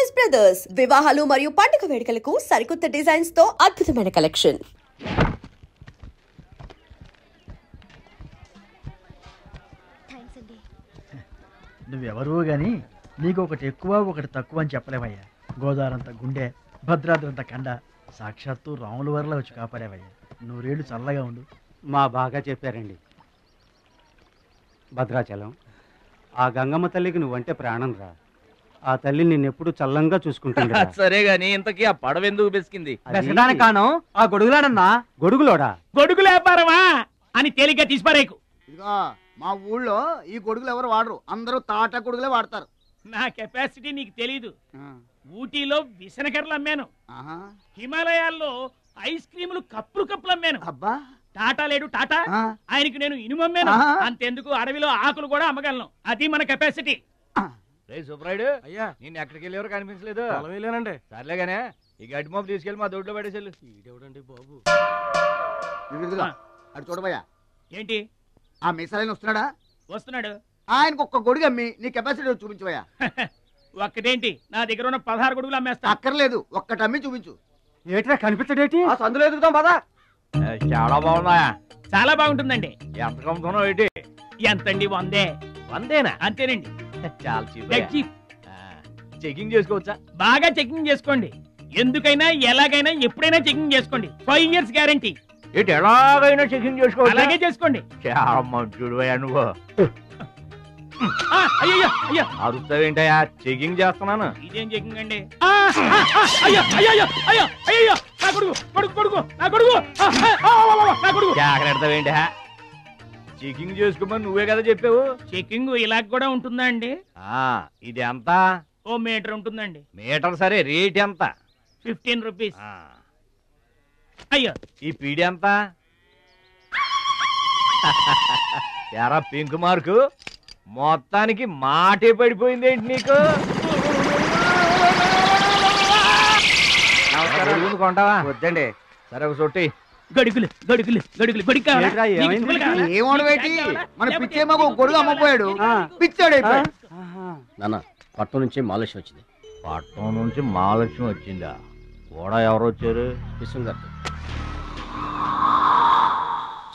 Choice brothers వివాహాలు మరియు పండుగ వేడుకలకు సరికొత్త డిజైన్స్ తో అద్భుతమైన కలెక్షన్. నువ్వెవరూ గాని నీకు ఒకటి ఎక్కువ ఒకటి తక్కువ అని చెప్పలేవయ్యా. గోదావరంత గుండె, భద్రాద్రంత కండ, సాక్షాత్తు రాముల వరలో వచ్చి కాపాడేవయ్యా. నూరేళ్ళు చల్లగా ఉండు. మా బాగా చెప్పారండి. భద్రాచలం, ఆ గంగమ్మ తల్లికి నువ్వంటే ప్రాణం రా. ఆ తల్లి నిన్నెప్పుడు చల్లంగా చూసుకుంటుంది. సరే గాని ఇంతకీ ఆ పడవ ఎందుకు బెసికింది? కాను ఆ గొడుగులాడన్నా. గొడుగులోడా? గొడుగులు వ్యాపారమా అని తేలిగ్గా తీసిపారేకు. ఇదిగో మా ఊళ్ళో ఈ గొడుగులు ఎవరు వాడరు, అందరూ తాటా గొడుగులే వాడతారు. నా కెపాసిటీ నీకు తెలీదు. ఊటీలో విసనకర్రలు అమ్మాను, హిమాలయాల్లో ఐస్ క్రీములు కప్పులు అమ్మాను. అబ్బా టాటా లేడు టాటా, ఆయనకి నేను ఇనుము అమ్మాను. అంతెందుకు అడవిలో ఆకులు కూడా అమ్మగలను. అది మన కెపాసిటీ. సుబ్రాయుడు అయ్యా, నేను ఎక్కడికి వెళ్ళేవారు కనిపించలేదు. వెళ్ళానండి. సర్లేగానే ఈ గడ్డి మోపు తీసుకెళ్ళి మా దొడ్లో పడేసేళ్ళు. ఈడెవడండి బాబు? అటు చూడబోయా. ఏంటి ఆ మిసాలైన వస్తున్నాడా? వస్తున్నాడు. ఆయనకు ఒక్క గొడుగు అమ్మి నీ కెపాసిటీ చూపించబోయా. ఒక్కటేంటి, నా దగ్గర ఉన్న 16 గొడుగులు అమ్మేస్తా. అక్కర్లేదు, ఒక్కటి అమ్మి చూపించు. ఏట్రా కనిపించడేటి? సందులో ఎదుగుతాం పదా. చాలా బాగున్నాయా? చాలా బాగుంటుందండి. ఎంత కమ్ముతున్నావు ఏంటి? ఎంతండి? 100. 100 అంతేనండి. చాలా చీప్. చెకింగ్ చేసుకోవచ్చా? బాగా చెకింగ్ చేసుకోండి. ఎందుకైనా ఎలాగైనా ఎప్పుడైనా చెకింగ్ చేసుకోండి. 5 years గ్యారంటీ. ఏంటి ఎలాగైనా చెకింగ్ చేసుకోవాలి? అలాగే చేసుకోండి. చాలా మంచుడు నువ్వు. అయ్యో అయ్యో అరుస్తావేంటయ్యా? చెకింగ్ చేస్తున్నాను. ఇదేం చెకింగ్ అండి? అయ్యో అయ్యో అయ్యో అయ్యో నా కొడుకు కొడుకు కొడుకు నా కొడుకు నా కొడుకు. జాగ్రత్తవేంటి? చెకింగ్ చేసుకోమని నువ్వే కదా చెప్పావు. చెకింగ్ ఇలా కూడా ఉంటుందా అండి? ఇది ఎంత? ఓ మీటర్ ఉంటుందండి. మీటర్ సరే, రేట్ ఎంత? 15 రూపీస్. అయ్యో ఈ పీడి ఎంత? ఎరా పింక్ మార్కు, మొత్తానికి మాటే పడిపోయింది ఏంటి నీకు? కొంటావా? వద్దండి. సరే ఒక సొట్టి. గడుగులు గడుగులు గడుగులు గొడుగు మన పిచ్చేమో గొడుగు అమ్మపోయాడు, పిచ్చాడు అయిపోయాడు. నాన్న పట్నం నుంచి మహాలక్ష్మి వచ్చింది. పట్నం నుంచి మహాలక్ష్మి వచ్చిందా? కూడా ఎవరు వచ్చారు? విశ్వం గారు.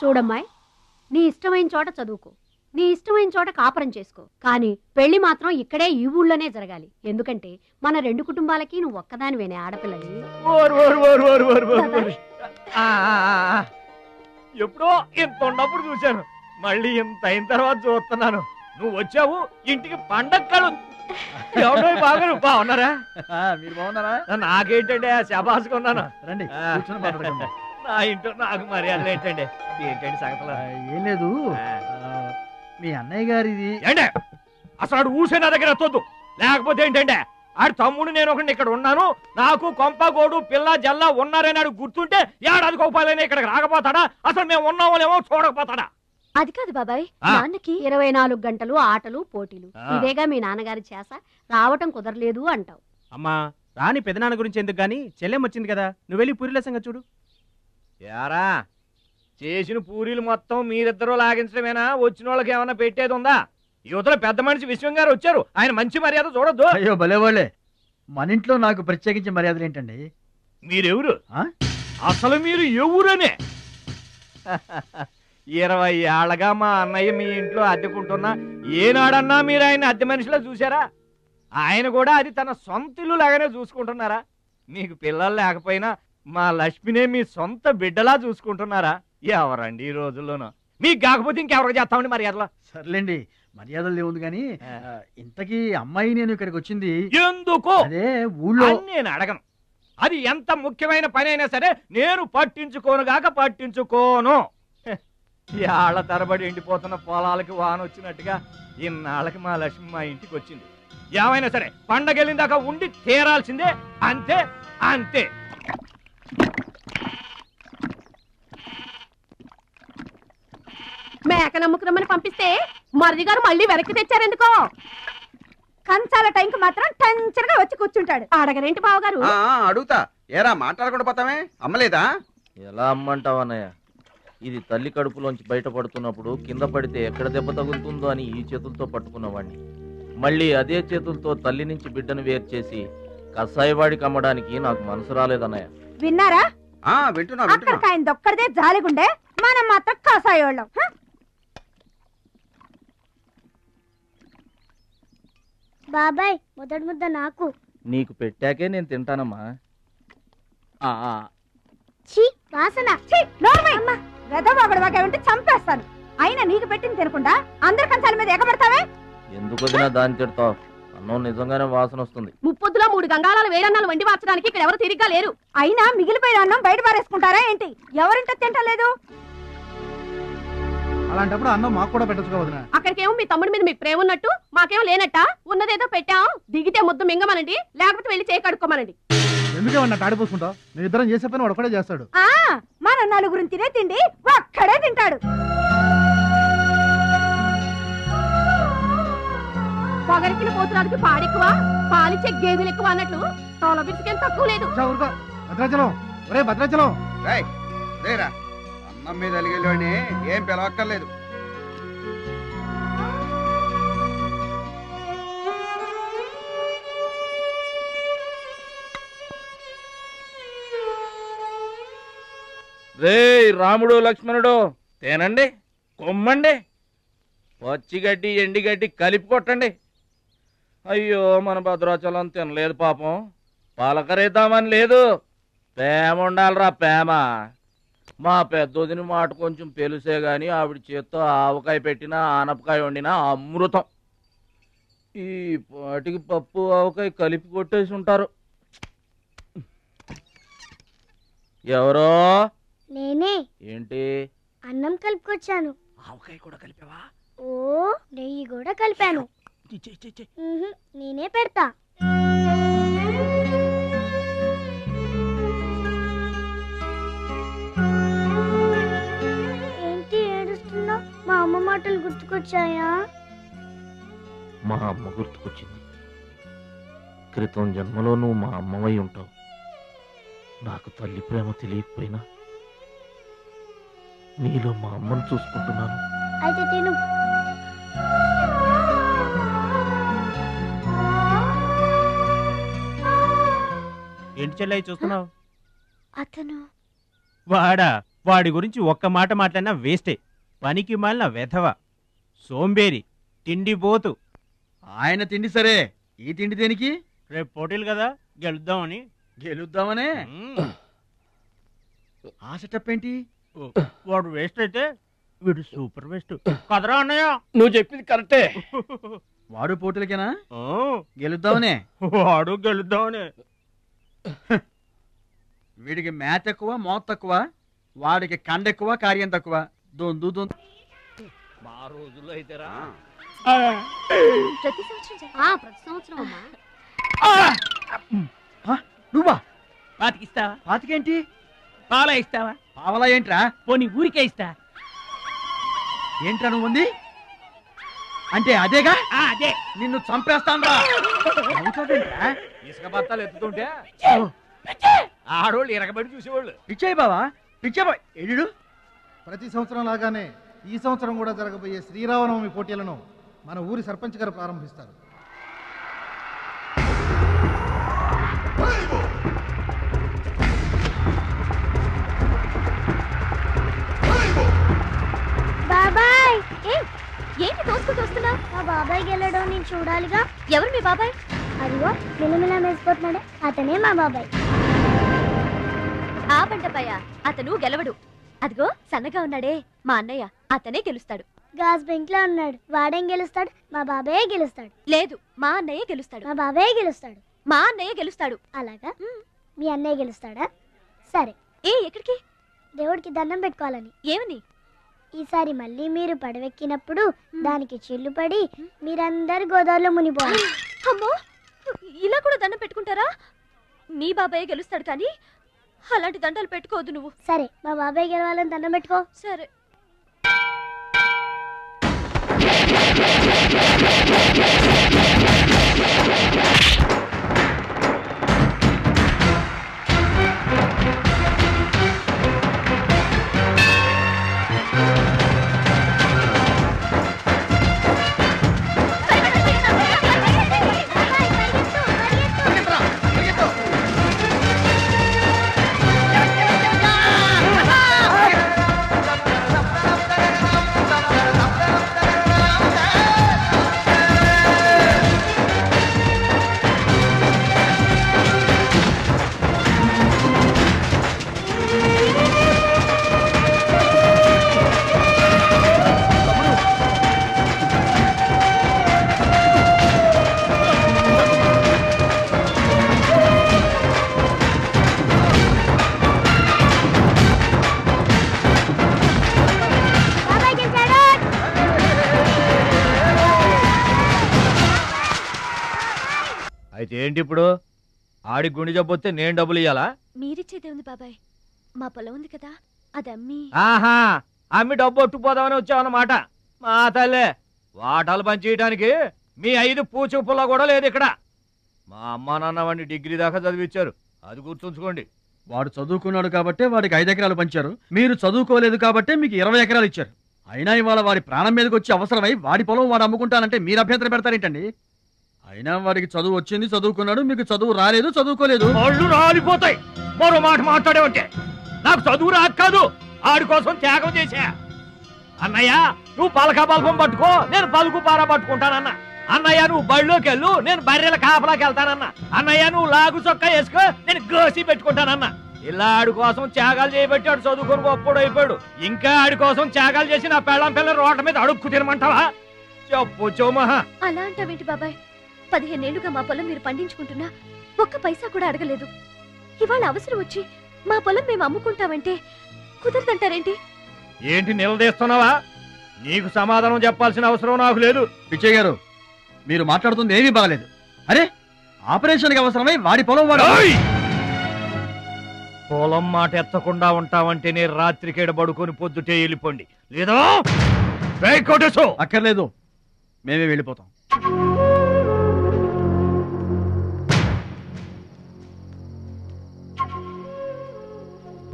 చూడమ్మాయి, నీ ఇష్టమైన చోట చదువుకో, నీ ఇష్టమైన చోట కాపురం చేసుకో, కానీ పెళ్లి మాత్రం ఇక్కడే ఈ ఊళ్ళోనే జరగాలి. ఎందుకంటే మన 2 కుటుంబాలకి నువ్వు ఒక్కదానివేనే ఆడపిల్లని. ఎప్పుడో ఇంత ఉన్నప్పుడు చూశాను, మళ్ళీ ఇంత అయిన తర్వాత చూస్తున్నాను. నువ్వు వచ్చావు ఇంటికి పండక్కలు. ఎవడో బాగా బాగున్నారా? మీరు బాగున్నారా? నాకేంటండి శబాసుకున్నాను. రండి. నా ఇంట్లో నాకు మర్యాద ఏంటండి? ఏంటండి సంగతులు? ఏం లేదు, మీ అన్నయ్య గారిది. ఏంటే అసలు ఆడు ఊసే నా దగ్గర వద్దు. లేకపోతే ఏంటంటే ఆడు తమ్ముడు నేను ఒకటి ఇక్కడ ఉన్నాను, నాకు కొంపగోడు పిల్ల జల్ల ఉన్నారని ఆడు గుర్తుంటే ఏడాదికి ఒకపాలైనా ఇక్కడికి రాకపోతాడా? అసలు మేము ఉన్నామోలేమో చూడకపోతాడా? అది కాదు బాబాయ్, నాన్నకి 24 గంటలు ఆటలు పోటీలు, ఇదేగా మీ నాన్నగారి చేస. రావటం కుదరలేదు అంటావు. అమ్మా రాని పెదనాన్న గురించి ఎందుకు గాని, చెల్లెం వచ్చింది కదా, నువ్వు వెళ్ళి పూరిల సంగతి చూడు. యారా చేసిన పూరీలు మొత్తం మీరిద్దరూ లాగించడమేనా? వచ్చిన వాళ్ళకి ఏమన్నా పెట్టేది ఉందా? యువతలో పెద్ద మనిషి విశ్వం గారు వచ్చారు, ఆయన మంచి మర్యాద చూడొద్దు. అయ్యో భలేవాళ్ళే, మన ఇంట్లో నాకు ప్రత్యేకించి మర్యాదలు ఏంటండి? మీరెవరు అసలు? మీరు ఎవరనే? 20 ఏళ్ళగా మా అన్నయ్య మీ ఇంట్లో అద్దెకుంటున్నా ఏనాడన్నా మీరు ఆయన అద్దె మనిషిలో చూసారా? ఆయన కూడా అది తన సొంత ఇల్లు లాగానే చూసుకుంటున్నారా? మీకు పిల్లలు లేకపోయినా మా లక్ష్మినే మీ సొంత బిడ్డలా చూసుకుంటున్నారా? ఎవరండి ఈ రోజుల్లోనూ? మీకు కాకపోతే ఇంకెవరికి చేస్తామండి మర్యాదలో? సర్లేండి, మర్యాదలు ఏముంది కానీ ఇంతకీ అమ్మాయి నేను ఇక్కడికి వచ్చింది ఎందుకు? అదే ఊళ్ళో. నేను అడగను, అది ఎంత ముఖ్యమైన పని అయినా సరే నేను పట్టించుకోను గాక పట్టించుకోను. ఏళ్ల తరబడి ఎండిపోతున్న పొలాలకి వాన వచ్చినట్టుగా ఇన్నాళ్ళకి మా లక్ష్మి మా ఇంటికి వచ్చింది. ఏమైనా సరే పండగెళ్ళిన దాకా ఉండి తీరాల్సిందే, అంతే అంతే. మేక నమ్ముకురమ్మని పంపిస్తే మరిది గారు మళ్ళీ వెనక్కి తెచ్చారెందుకో? కంచాల టైంకి మాత్రం టంచరగా వచ్చి కూర్చుంటాడు. అడగరేంటి బావగారు? అడుగుతా. ఏరా మాట్లాడకుండా పోతామే? అమ్మలేదా? ఎలా అమ్మంటావు అన్నయ్య? ఇది తల్లి కడుపులోంచి బయటపడుతున్నప్పుడు కింద పడితే ఎక్కడ దెబ్బ తగులుతుందో అని ఈ చేతులతో పట్టుకున్నవాడిని, మళ్ళీ అదే చేతులతో తల్లి నుంచి బిడ్డను వేరు చేసి కసాయివాడికి అమ్మడానికి నాకు మనసు రాలేదన్నయ్య. విన్నారా? వింటున్నా అక్కడికి ఆయన దొక్కడిదే జాలిగుండే, మనం మాత్రం కాసాయోళ్ళం. బాబాయ్ మొదటి ముద్ద నాకు. నీకు పెట్టాకే నేను తింటానమ్మా. ఛీ వాసన. ఉంటే చంపేస్తాను. అయినా నీకు పెట్టింది తినకుండా అందరి కంచాల మీద ఎగబడతావే. ఎందుకు వదినా దాన్ని తిడతావు? అన్నం నిజంగానే వాసన వస్తుంది. ముప్పొద్దులో 3 గంగాళాలు వేడన్నాలు వండి మార్చడానికి ఇక్కడ ఎవరు తిరిగ్గా లేరు. అయినా మిగిలిపోయిన అన్నం బయట పారేసుకుంటారా ఏంటి? ఎవరింట తింటలేదు? అలాంటప్పుడు అన్నం మాకు కూడా పెట్టచ్చు వదినా. అక్కడికేమో మీ తమ్ముడి మీద మీకు ప్రేమ ఉన్నట్టు, మాకేమో లేనట్ట. ఉన్నదేదో పెట్టాం, దిగితే ముద్దు మింగమనండి, లేకపోతే వెళ్ళి చేయి కడుక్కోమనండి. ఎందుకేమన్నా తాడిపోసుకుంటావు? మీ ఇద్దరం చేసే పని వాడు ఒకటే చేస్తాడు. మన నలుగురిని తినే తిండి ఒక్కడే తింటాడు. పొగరికిన పోతురానికి పాడెక్కువ, పాలిచ్చే గేదెలు ఎక్కువ అన్నట్లు తోల బిడ్డకేం తక్కువ లేదు. భద్రాచలం, ఒరే భద్రాచలం, అన్నం మీద అలిగేలోని ఏం పిలవక్కర్లేదు. రే రాముడు లక్ష్మణుడు, తేనండి, కొమ్మండి, పచ్చిగడ్డి ఎండిగడ్డి కలిపి కొట్టండి. అయ్యో మన భద్రాచలం తినలేదు పాపం, పలకరేద్దామని లేదు. ప్రేమ ఉండాలిరా ప్రేమ. మా పెద్దోదిని మాట కొంచెం పెలుసే గాని ఆవిడ చేత్తో ఆవకాయ పెట్టినా ఆనపకాయ వండినా అమృతం. ఈ పాటికి పప్పు ఆవకాయ కలిపి కొట్టేసి ఉంటారు. ఎవరో? నేనే. ఏంటి? అన్నం కలుపుకొచ్చాను. ఆవకాయ కూడా కలిపావా? ఓ నెయ్యి కూడా కలిపాను. నేనే పెడతా. ఏంటి ఏడుస్తున్నావు? మా అమ్మ మాటలు గుర్తుకొచ్చాయా? మా అమ్మ గుర్తుకొచ్చింది. క్రితం జన్మలో నువ్వు మా అమ్మవై ఉంటావు. నాకు తల్లి ప్రేమ తెలియకపోయినా నీలో మా అమ్మను చూసుకుంటున్నాను. అయితే తిను. ఏంటి చెల్లయ్య చూస్తున్నావు? అతను వాడి గురించి ఒక్క మాట మాట్లాడినా వేస్టే. పనికి మాలిన వెధవ, సోంబేరి, తిండి పోతు. ఆయన తిండి సరే, ఈ తిండి దేనికి? రేపు పోటీలు కదా, గెలుద్దామని. గెలుద్దామనే? ఆ సెటప్ ఏంటి? వాడు వేస్ట్ అయితే వీడు సూపర్ వేస్ట్ కదరా అన్నయ్య. నువ్వు చెప్పింది కరెక్టే. వాడు పోటీలకేనా? గెలుద్దామనే? వాడు గెలుద్దామనే. వీడికి మ్యాథ్ ఎక్కువ, మోత్ తక్కువ. వాడికి కండ ఎక్కువ, కార్యం తక్కువ. దొందు మా రోజుల్లో అయితేరా ప్రతి సంవత్సరం అమ్మా. నువ్వా? పాతికిస్తావా? పాతికేంటి? పాలా ఇస్తావా? పావలా ఏంట్రా? పోనీ ఊరికే ఇస్తా. ఏంట్రా నువ్వు ఉంది అంటే? అదేగా, అదే. నిన్ను చంపేస్తాను. ఇసుక బత్తాలు ఎత్తుతుంటే ఆడోళ్ళు ఇరగబడి చూసేవాళ్ళు. పిచ్చాయి బావా, పిచ్చాయి ఎడు. ప్రతి సంవత్సరం లాగానే ఈ సంవత్సరం కూడా జరగబోయే శ్రీరామనవమి పోటీలను మన ఊరి సర్పంచ్ గారు ప్రారంభిస్తారు. బాబాయ్ ఏంటి తోసుకుంటూ వస్తున్నావు? మా బాబాయ్ గెలడం నేను చూడాలిగా. ఎవరు మీ బాబాయ్? అదిగో మిలమిలా మేసిపోతున్నాడే, అతనే మా బాబాయ్. ఆ బండపయ్య, అతను గెలవడు. అదిగో సన్నగా ఉన్నాడే మా అన్నయ్య, అతనే గెలుస్తాడు. గాజ్ బెంక్ లో ఉన్నాడు, వాడేం గెలుస్తాడు? మా బాబాయ్ గెలుస్తాడు. లేదు, మా అన్నయ్య గెలుస్తాడు. మా బాబాయ్ గెలుస్తాడు. మా అన్నయ్య గెలుస్తాడు. అలాగా? మీ అన్నయ్య గెలుస్తాడా? సరే. ఎక్కడికి? దేవుడికి దండం పెట్టుకోవాలని. ఏమని? ఈసారి మళ్ళీ మీరు పడవెక్కినప్పుడు దానికి చిల్లు పడి మీరందరు గోదావరిలో మునిపోవాలి. అమ్మో, ఇలా కూడా దండం పెట్టుకుంటారా? నీ బాబాయ్ గెలుస్తాడు కానీ అలాంటి దండాలు పెట్టుకోవద్దు నువ్వు. సరే, మా బాబాయ్ గెలవాలని దండం పెట్టుకో. సరే. ఏంటి ఇప్పుడు ఆడి గుండె జబ్బు వస్తే నేను డబ్బులు ఇయ్యాలా? మీరిచ్చేదే ఉంది బాబాయ్, మా పొలం ఉంది కదా అది అమ్మి. ఆహా, అమ్మి డబ్బు ఒట్టుకుపోదామని వచ్చావన్నమాట. మా తల్లే, వాటాలు పనిచేయడానికి మీ 5 పూచు పుల్ల కూడా లేదు ఇక్కడ. మా అమ్మా నాన్న వాడిని డిగ్రీ దాకా చదివించారు, అది గుర్తుంచుకోండి. వాడు చదువుకున్నాడు కాబట్టే వాడికి 5 ఎకరాలు పంచారు, మీరు చదువుకోలేదు కాబట్టే మీకు 20 ఎకరాలు ఇచ్చారు. అయినా ఇవాళ వాడి ప్రాణం మీదకి వచ్చి అవసరమై వాడి పొలం వాడు అమ్ముకుంటానంటే మీరు అభ్యంతరం పెడతారేంటండి? అయినా వాడికి చదువు వచ్చింది, చదువుకున్నాడు, మీకు చదువు రాలేదు, చదువుకోలేదు. వాళ్ళు రాలిపోతాయి మరో మాట మాట్లాడేవంటే. నాకు చదువు రాదు కాదు, ఆడి కోసం త్యాగం చేశా. అన్నయ్య నువ్వు పలక బల్పం పట్టుకో, నేను పలుకు పార పట్టుకుంటానన్నా. అన్నయ్య నువ్వు బళ్ళోకి వెళ్ళు, నేను బర్రెల కాపలాకి వెళ్తానన్నా. అన్నయ్య నువ్వు లాగు చొక్కా వేసుకో, నేను గోసి పెట్టుకుంటానన్నా. ఇలా ఆడి కోసం త్యాగాలు చేయబట్టి ఆడు చదువుకొని గొప్పడు అయిపోయాడు. ఇంకా ఆడి కోసం త్యాగాలు చేసి నా పెళ్ళం పిల్లల రోడ్ల మీద అడుక్కు తినమంటావా? చెప్పు చోమహా. అలా అంటావేంటి బాబాయ్? 15 ఏళ్లుగా మా పొలం మీరు పండించుకుంటున్నా ఒక్క పైసా కూడా అడగలేదు. ఇవాళ అవసరం వచ్చి మా పొలం మేము అమ్ముకుంటామంటే కుదరదంటారేంటి? ఏంటి నిలదీస్తున్నావా? నీకు సమాధానం చెప్పాల్సిన అవసరం నాకు లేదు. పిచ్చయ్య గారు, మీరు మాట్లాడుతుంది ఏమీ బాగలేదు. అరే, ఆపరేషన్కి అవసరమై వాడి పొలం వాడు. పొలం మాట ఎత్తకుండా ఉంటావంటే నేను రాత్రికేడ పడుకొని పొద్దుటే వెళ్ళిపోండి, లేదా అక్కర్లేదు, మేమే వెళ్ళిపోతాం.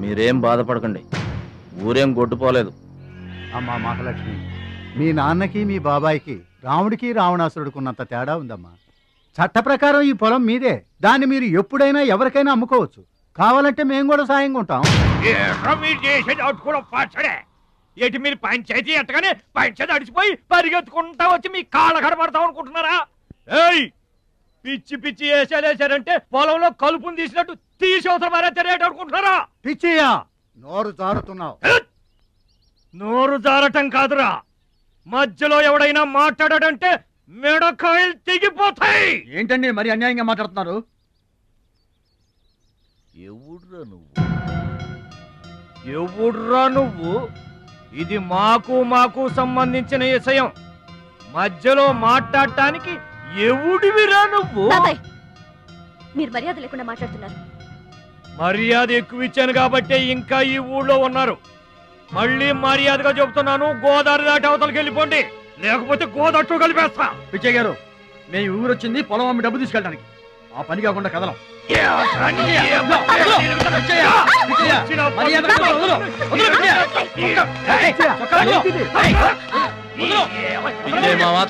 మీరేం బాధపడకండి, ఊరేం గొడ్డుపోలేదు. అమ్మా మహాలక్ష్మి, మీ నాన్నకి మీ బాబాయికి రాముడికి రావణాసురుడికి ఉన్నంత తేడా ఉందమ్మా. చట్ట ప్రకారం ఈ పొలం మీదే, దాన్ని మీరు ఎప్పుడైనా ఎవరికైనా అమ్ముకోవచ్చు. కావాలంటే మేము కూడా సాయంగా ఉంటాం. ఏంటి మీరు పంచాయతీ ఎట్టగానే పంచాయతీ అడిచిపోయి పరిగెత్తుకుంటా వచ్చి మీ కాళ్ళ కడబడతాం అనుకుంటున్నారా? ఏయ్, పిచ్చి పిచ్చి వేసారంటే పొలంలో కలుపుని తీసినట్టు తీసి అవసరం మారేట అనుకుంటున్నారా? పిచ్చియా, నోరు జారుతున్నావు. నోరు జారటం కాదురా, మధ్యలో ఎవడైనా మాట్లాడాడంటే మెడకాయలు తెగిపోతాయి. ఏంటండి మరి అన్యాయంగా మాట్లాడుతున్నారు? ఎవడ్రా నువ్వు? ఇది మాకు సంబంధించిన విషయం, మధ్యలో మాట్లాడటానికి ఎవడివిరా నువ్వు? మీరు మర్యాద లేకుండా మాట్లాడుతున్నారు. మర్యాద ఎక్కువ ఇచ్చాను కాబట్టే ఇంకా ఈ ఊళ్ళో ఉన్నారు. మళ్ళీ మర్యాదగా చెబుతున్నాను, గోదావరి దాటి అవతలకి వెళ్ళిపోండి, లేకపోతే గోదట్టు కలిపేస్తా. పిచ్చయ్య గారు, మేము ఊరొచ్చింది పొలం అమ్మి డబ్బు తీసుకెళ్ళడానికి, ఆ పని కాకుండా కదలం.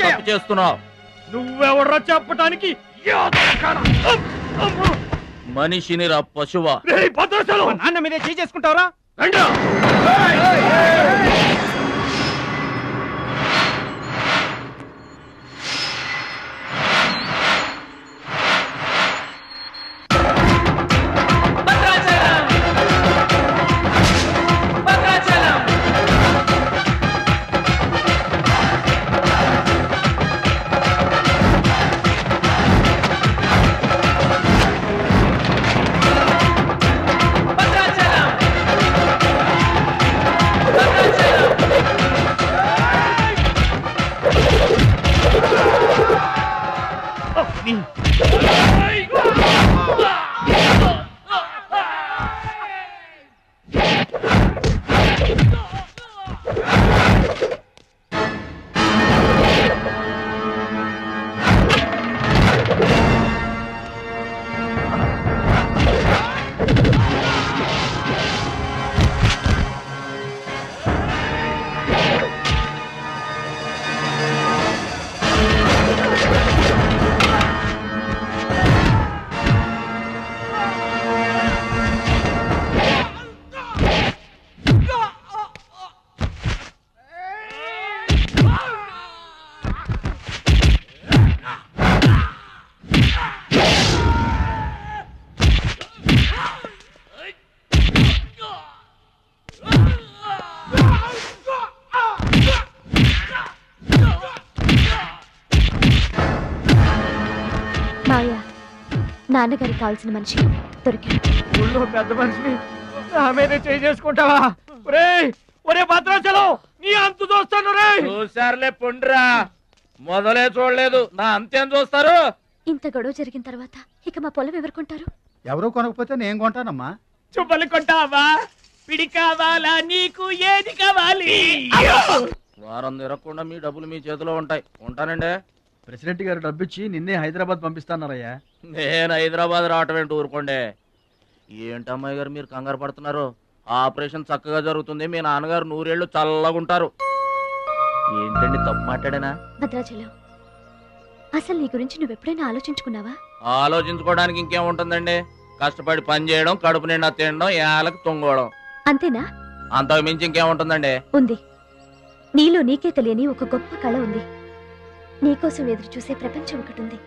తప్పు చేస్తున్నావు. నువ్వెవడ్రా చెప్పటానికి? మనిషిని రా పశువా. నాన్న మీదే చేసుకుంటావరా? నాన్నగారికి కావాల్సిన మనిషి దొరికాడు. ఊళ్ళో పెద్ద మనిషిని నా మీదే చేసుకుంటావా? ఒరే భద్రాచలం, నీ అంతు చూస్తాను రే. చూసారులే పొండ్రా, మొదలే చూడలేదు, నా అంతేం చూస్తారు? ఇంత గొడవ జరిగిన తర్వాత ఇక మా పొలం ఎవరు కొంటారు? ఎవరో కొనకపోతే నేను కొంటానమ్మా. చుప్పలు కొంటావా? పిడి కావాలా? నీకు ఏది కావాలి? వారం తిరగకుండా మీ డబ్బులు మీ చేతిలో ఉంటాయి. ఉంటానండి. ప్రెసిడెంట్ గారు డబ్బిచ్చి నిన్నే హైదరాబాద్ పంపిస్తాన్నారయ్యా. నేను హైదరాబాద్ రావటం ఏంటి ఊరుకోండి. ఏంటమ్మాయి గారు మీరు కంగారు పడుతున్నారు? ఆపరేషన్ చక్కగా జరుగుతుంది. మీ నాన్నగారు 100 ఏళ్ళు చల్లగుంటారు. ఏంటండి తప్పు మాట్లాడానా? భద్రాచలం, అసలు నీ గురించి నువ్వెప్పుడైనా ఆలోచించుకున్నావా? ఆలోచించుకోవడానికి ఇంకేముంటుందండి? కష్టపడి పని చేయడం, కడుపు నిండా తినడం, ఏళ్ళకి తొంగోవడం, అంతేనా? అంతకు మించి ఇంకేముంటుందండి? ఉంది. నీలో నీకే తెలియని ఒక గొప్ప కళ ఉంది. నీకోసం ఎదురు చూసే ప్రపంచం ఒకటి ఉంది.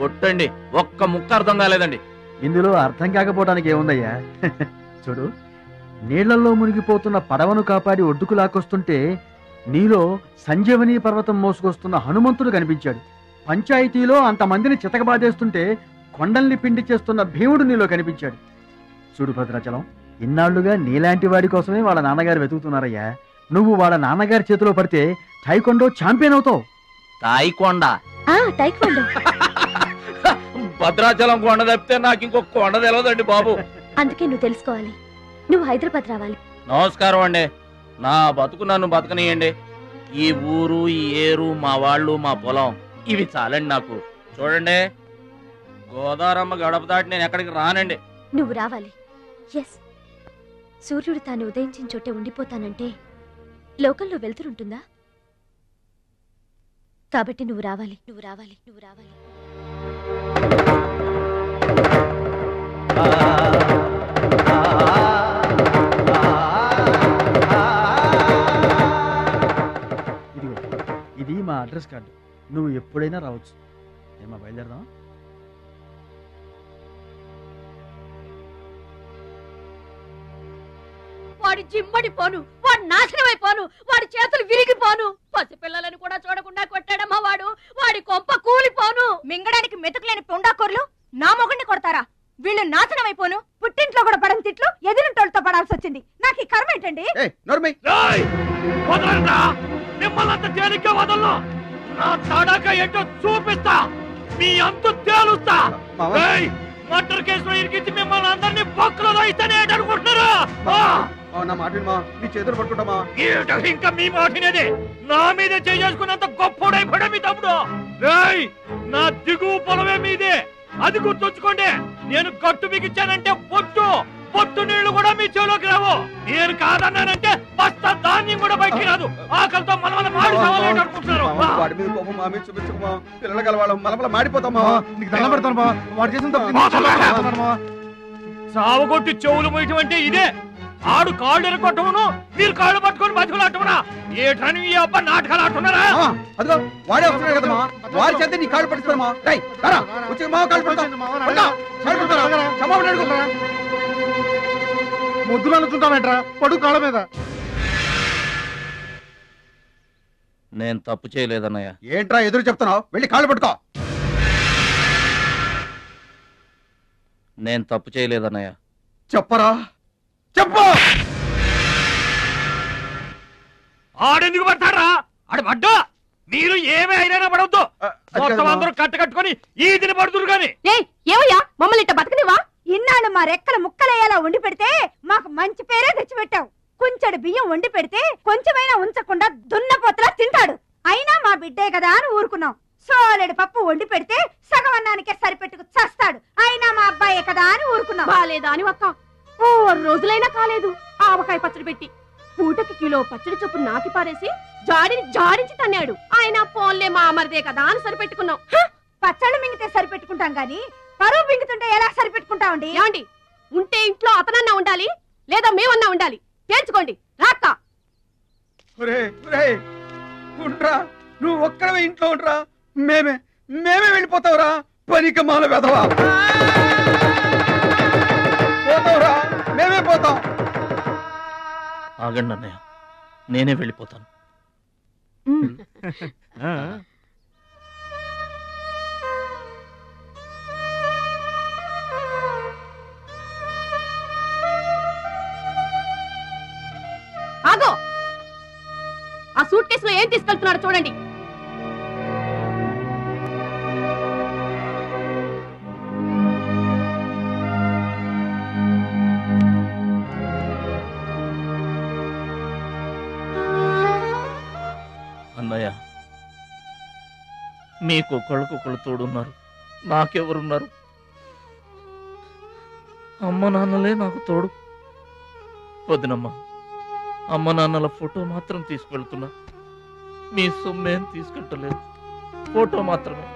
ఒట్టండి, ఒక్క ముక్క అర్థం కాలేదండి. ఇందులో అర్థం కాకపోవడానికి ఏముందయ్యా? చూడు, నీళ్లలో మునిగిపోతున్న పడవను కాపాడి ఒడ్డుకు లాక్కొస్తుంటే నీలో సంజీవని పర్వతం మోసుకొస్తున్న హనుమంతుడు కనిపించాడు. పంచాయతీలో అంతమందిని చితకబాదేస్తుంటే కొండల్ని పిండి చేస్తున్న భీముడు నీలో కనిపించాడు. చూడు భద్రాచలం, ఇన్నాళ్లుగా నీలాంటి వాడి కోసమే వాళ్ళ నాన్నగారు వెతుకుతున్నారయ్యా. నువ్వు వాళ్ళ నాన్నగారి చేతిలో పడితే టైకొండో ఛాంపియన్ అవుతావు. తాయికొండ? టైకొండో. భద్రాచలం కొండ తప్పితే నాకు ఇంకొక కొండ తెలియదండి బాబు. అందుకే నువ్వు తెలుసుకోవాలి. నువ్వు హైదరాబాద్ రావాలి. నమస్కారం అండి. నా బతుకు నన్ను బతకనియండి. ఈ ఊరు, ఈ ఏరు, మా వాళ్ళు, మా పొలం, ఇవి చాలండి నాకు. చూడండి, గోదారమ్మ గడప దాటి నేను ఎక్కడికి రానండి. నువ్వు రావాలి. ఎస్, సూర్యుడు తాను ఉదయించిన చోటే ఉండిపోతానంటే లోకంలో వెళ్తురుంటుందా? కాబట్టి నువ్వు రావాలి, నువ్వు రావాలి, నువ్వు రావాలి. ఇది మా అడ్రస్ కార్డు. నువ్వు ఎప్పుడైనా రావచ్చు. ఏమా బయలుదేరదాం? వాడి జిమ్మడిపోను, వాడు నాశనమైపోను, వాడి చేతులు విరిగిపోను. పసిపిల్లలను కూడా చూడకుండా కొట్టాడమ్మా వాడు. వాడి కొంప కూలిపోను. మింగడానికి మెతుకులేని పొండాకోర్లు నా మొగుడిని కొడతారా? వీళ్ళు నాశనం అయిపోను. పుట్టింట్లో కూడా పడని తిట్లు ఎదిరింటోళ్ళతో పడాల్సి వచ్చింది. నాకు ఈ కర్మ ఏంటండి? మిమ్మల్ని తేలిగ్గా వదలను. నా తడక ఏంటో చూపిస్తా. మీ అంతు తేలుస్తా. మర్డర్ కేసులో ఇరికించి మిమ్మల్ని అందరినీ బొక్కలో రాయిస్తానే అనుకుంటున్నారా? నా మాట మీ చేతులు పట్టుకుంటామా? ఇంకా మీ మాటినేది. నా మీద చేసుకున్నంత గొప్పోడైపోయా మీ తమ్ముడు. నా దిగువ పొలమే మీదే, అది గుర్తుంచుకోండి. నేను కట్టు బిగించానంటే పొట్టు నీళ్లు కూడా మీ చెవులోకి రావు. నేను కాదన్నానంటే బస్తా ధాన్యం కూడా బయటికి రాదు. ఆకలితో మనమల మాడి సవాలేట అనుకుంటున్నారు. వాడి మీద కోపం మా మీద చూపించకమా? పిల్లల కలవాళ్ళం మనమల మాడిపోతామా? నీకు దండం పెడతాను బా. వాడు చేసిన తప్పు సావగొట్టి చెవులు మొయ్యటం అంటే ఇదే. ఆడు కాళ్ళు ఎరగొట్టమును, మీరు కాళ్ళు పట్టుకొని బతుకులాటమునా? ఏటని ఈ అబ్బా నాటకాలు ఆడుతున్నారా? అదిగో వాడే వస్తున్నాడు కదమ్మా. వాడి చేత నీ కాళ్ళు పట్టిస్తామా? వచ్చి మా కాళ్ళు పడతాం. ముద్దులు అనుకుంటామేట్రా? పడు కాళ్ళ మీద. నేను తప్పు చేయలేదన్నయ్య. ఏంట్రా ఎదురు చెప్తున్నావు? వెళ్ళి కాళ్ళు పట్టుకో. నేను తప్పు చేయలేదన్నయ్య. చెప్పరా, చెప్పు. ఆడెందుకు పడతారా? ఆడ పడ్డా మీరు ఏమీ అయినా పడవద్దు. మొత్తం అందరూ కట్టుకొని ఈదిని పడుతురు గాని. ఏమయ్యా మమ్మల్ని ఇట్ట బతకనివా? ఇన్నాళ్ళు మా రెక్కల ముక్కలయ్యేలా వండి పెడితే మాకు మంచి పేరే తెచ్చిపెట్టావు. కొంచెడు బియ్యం వండి పెడితే కొంచెమైనా ఉంచకుండా దున్నపోతలా తింటాడు. అయినా మా బిడ్డే కదా అని ఊరుకున్నాం. సోలెడు పప్పు వండి పెడితే సగం అన్నానికే సరిపెట్టుకు చస్తాడు. అయినా మా అబ్బాయే కదా అని ఊరుకున్నాం. బాలేదా అని ఒక్క 4 రోజులైనా కాలేదు ఆవకాయ పచ్చడి పెట్టి. పూటకి కిలో పచ్చడి చొప్పు నాకి పారేసి జాడించి తన్నాడు. ఆయన పోన్లే మా అమర్దే కదా అని సరిపెట్టుకున్నాం. పచ్చళ్ళు మింగితే సరిపెట్టుకుంటాం గాని పరువు మింగుతుంటే ఎలా సరిపెట్టుకుంటామండి? ఏమండి, ఉంటే ఇంట్లో అతనన్నా ఉండాలి, లేదా మేమన్నా ఉండాలి. తేల్చుకోండి. రాక్క నువ్వు ఒక్కడవే ఇంట్లో ఉండరా. మేమే వెళ్ళిపోతావురా. పనికి మాల వెదవా. పోతావురా, మేమే పోతాం. ఆగండి అన్నయ్య, నేనే వెళ్ళిపోతాను. ఆగో, ఆ సూట్ కేసులో ఏం తీసుకెళ్తున్నారో చూడండి. మీకు ఒకళ్ళకొకళ్ళు తోడున్నారు, నాకెవరున్నారు? అమ్మ నాన్నలే నాకు తోడు. వదినమ్మా, అమ్మ నాన్నల ఫోటో మాత్రం తీసుకెళ్తున్నా, మీ సొమ్మేం తీసుకెళ్ళలేదు, ఫోటో మాత్రమే.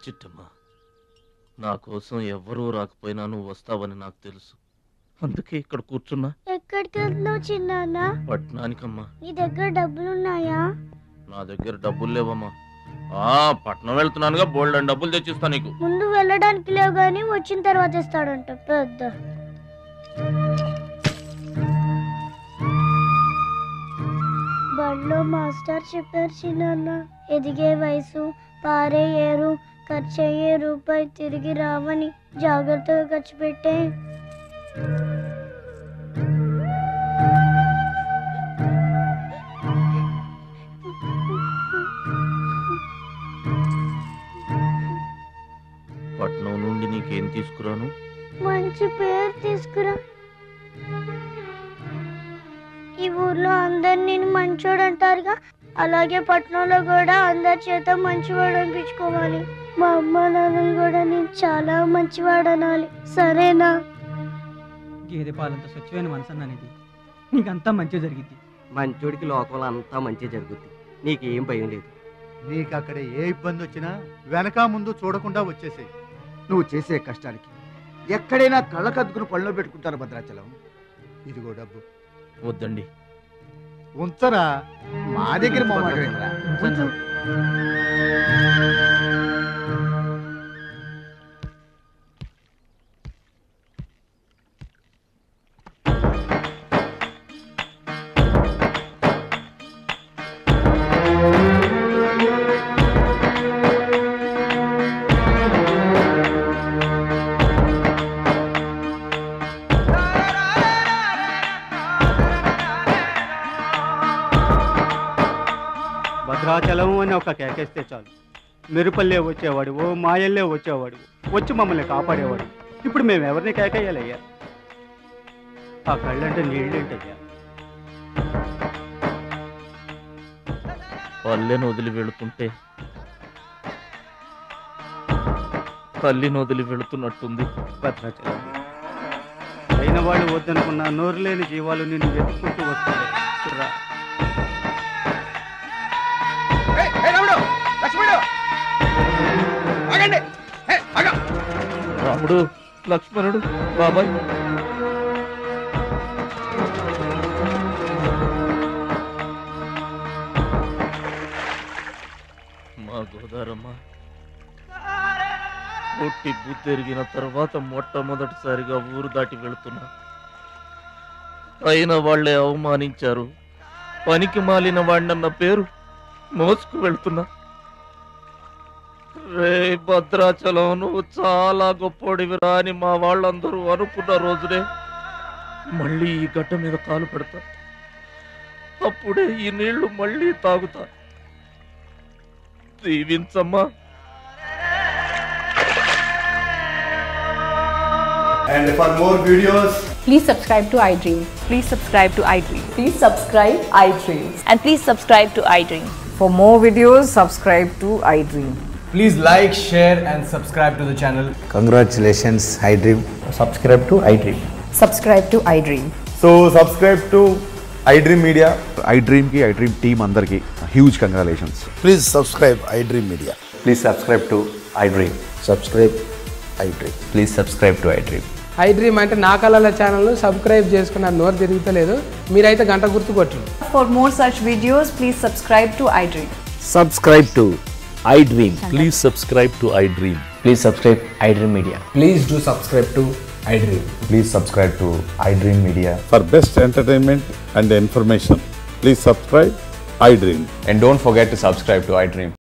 చిట్టమ్మా, నా కోసం ఎవ్వరూ రాకపోయినా నువ్వు వస్తావని నాకు తెలుసు, అందుకే ఇక్కడ కూర్చున్నా. ఎక్కడికి వెళ్తున్నావు చిన్నాన్న? పట్నానికమ్మా. నీ దగ్గర డబ్బులున్నాయా? నా దగ్గర డబ్బులు లేవమ్మా. పట్నం వెళ్తున్నానుగా, బోల్డ్ అని డబ్బులు తెచ్చిస్తా నీకు. ముందు వెళ్ళడానికి లేవు గానీ వచ్చిన తర్వాత ఇస్తాడంట పెద్ద. బడిలో మాస్టర్ చెప్పారు చిన్నాన్న, ఎదిగే వయసు, పారే ఏరు, ఖర్చయ్యే రూపాయి తిరిగి రావని, జాగ్రత్తగా ఖర్చు పెట్టే. పట్నం నుండి నీకేం తీసుకురాను? మంచి పేరు తీసుకురా. ఈ ఊర్లో అందరు నేను మంచోడు అంటారుగా, అలాగే పట్నంలో కూడా అందరి చేత మంచివాడు అనిపించుకోవాలి. మా అమ్మ నాన్నలు కూడా నేను చాలా మంచివాడు అనాలి, సరేనా? గేదె పాలంత స్వచ్ఛమైన మనసు అనేది నీకంతా మంచి జరిగింది. మంచోడికి లోకంలో అంతా మంచి జరుగుద్ది, నీకేం భయం లేదు. నీకు అక్కడ ఏ ఇబ్బంది వచ్చినా వెనక ముందు చూడకుండా వచ్చేసే. నువ్వు చేసే కష్టానికి ఎక్కడైనా కళ్ళకద్దుకుని పళ్ళలో పెట్టుకుంటారు భద్రాచలం. ఇదిగో డబ్బు. వద్దండి. ఉంచరా, మా దగ్గర మొహమాటమేంట్రా? ఉంచు. భద్రాచలం అని ఒక కేకేస్తే చాలు, మెరుపల్లే వచ్చేవాడు, ఓ మాయల్లే వచ్చేవాడు, వచ్చి మమ్మల్ని కాపాడేవాడు. ఇప్పుడు మేము ఎవరిని కేకేయాలయ్యా? ఆ కళ్ళంటే నీళ్ళేంటయ్యా? పల్లెను వదిలి వెళుతుంటే తల్లిని వదిలి వెళుతున్నట్టుంది భద్రాచలం. అయిన వాళ్ళు వద్దనుకున్న నోరు లేని జీవాలు నిన్ను వెతుక్కుంటూ వస్తాయి. రాముడు, లక్ష్మణుడు, బాబాయ్. మా గోదారమ్మ పుట్టి బుద్ధెరిగిన తర్వాత మొట్టమొదటిసారిగా ఊరు దాటి వెళుతున్నా. అయిన వాళ్లే అవమానించారు, పనికి మాలిన వాడినన్న పేరు మోసుకు వెళ్తున్నా. రే భద్రాచలం, నువ్వు చాలా గొప్పోడివిరా అని మా వాళ్ళందరూ అనుకున్న రోజునే మళ్ళీ ఈ గడ్డ మీద కాలు పెడతా. అప్పుడే ఈ నీళ్లు మళ్ళీ తాగుతా. దీవించమ్మా. And for more videos, please subscribe to iDream. Please subscribe to iDream. Please subscribe iDream. And please subscribe to iDream. For more videos, subscribe to iDream. please like, share and subscribe to the channel. Congratulations, iDream. Subscribe to iDream. Subscribe to iDream. So subscribe to iDream Media. iDream ki iDream team andarki huge congratulations. Please subscribe iDream Media. Please subscribe to iDream. Subscribe iDream. Please subscribe to iDream. iDream అంటే నా కళల channel subscribe చేసుకున్న నోరు తిరుగుతలేదు, మీరైతే గంట గుర్తు కొట్టండి. For more such videos, please subscribe to iDream. Subscribe to iDream. Please subscribe to iDream. Please subscribe iDream Media. Please do subscribe to iDream. Please subscribe to iDream Media. For best entertainment and information, please subscribe iDream. And don't forget to subscribe to iDream.